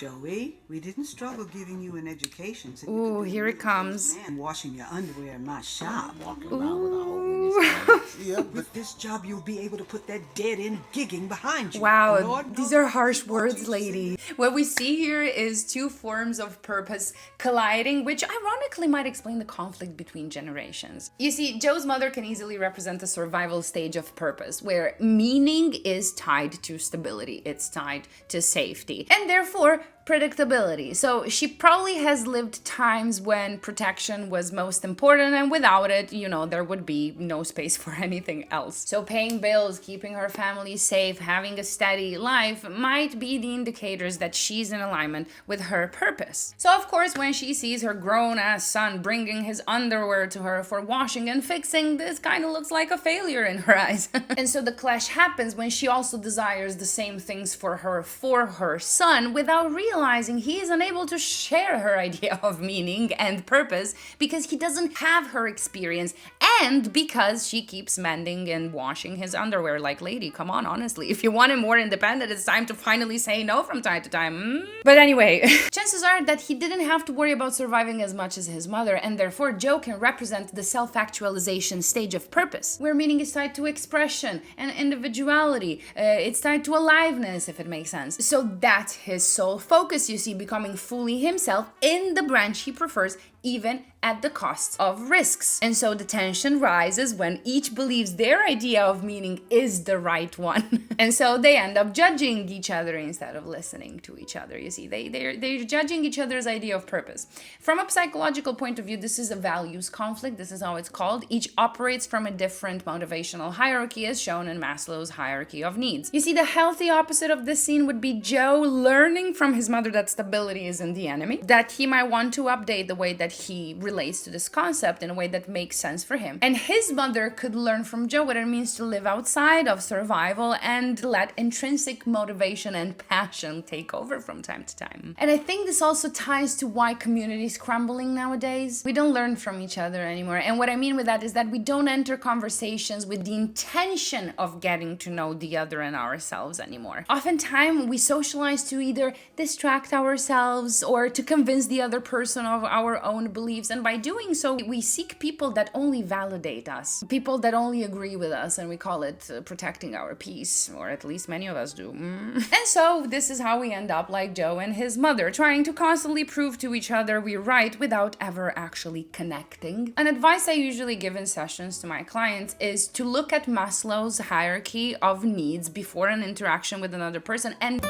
Joey, we didn't struggle giving you an education. So Ooh, here it comes. Man, washing your underwear in my shop. Walking around with a hole in his pants. Yeah, but With this job, you'll be able to put that dead-end gigging behind you. Wow, Lord these knows are harsh what words, you lady. What we see here is two forms of purpose colliding, which ironically might explain the conflict between generations. You see, Joe's mother can easily represent the survival stage of purpose, where meaning is tied to stability, it's tied to safety, and therefore predictability. So she probably has lived times when protection was most important, and without it, there would be no space for anything else. So paying bills, keeping her family safe, having a steady life might be the indicators that she's in alignment with her purpose. So of course, when she sees her grown-ass son bringing his underwear to her for washing and fixing, this kind of looks like a failure in her eyes. And so the clash happens when she also desires the same things for her son, without realizing he is unable to share her idea of meaning and purpose because he doesn't have her experience, and because she keeps mending and washing his underwear. Like, lady, come on, honestly, if you want him more independent, it's time to finally say no from time to time. But anyway, chances are that he didn't have to worry about surviving as much as his mother, and therefore Joe can represent the self-actualization stage of purpose, where meaning is tied to expression and individuality. It's tied to aliveness, if it makes sense. So that's his sole focus, you see, becoming fully himself in the branch he prefers, even at the cost of risks. And so the tension rises when each believes their idea of meaning is the right one. And so they end up judging each other instead of listening to each other. You see, they're judging each other's idea of purpose. From a psychological point of view, this is a values conflict. This is how it's called. Each operates from a different motivational hierarchy, as shown in Maslow's hierarchy of needs. You see, the healthy opposite of this scene would be Joe learning from his mother that stability isn't the enemy, that he might want to update the way that he relates to this concept in a way that makes sense for him. And his mother could learn from Joe what it means to live outside of survival and let intrinsic motivation and passion take over from time to time. And I think this also ties to why community is crumbling nowadays. We don't learn from each other anymore. And what I mean with that is that we don't enter conversations with the intention of getting to know the other and ourselves anymore. Oftentimes, we socialize to either distract ourselves or to convince the other person of our own beliefs, and by doing so, we seek people that only validate us, people that only agree with us, and we call it protecting our peace, or at least many of us do. And so this is how we end up like Joe and his mother, trying to constantly prove to each other we're right without ever actually connecting. An advice I usually give in sessions to my clients is to look at Maslow's hierarchy of needs before an interaction with another person and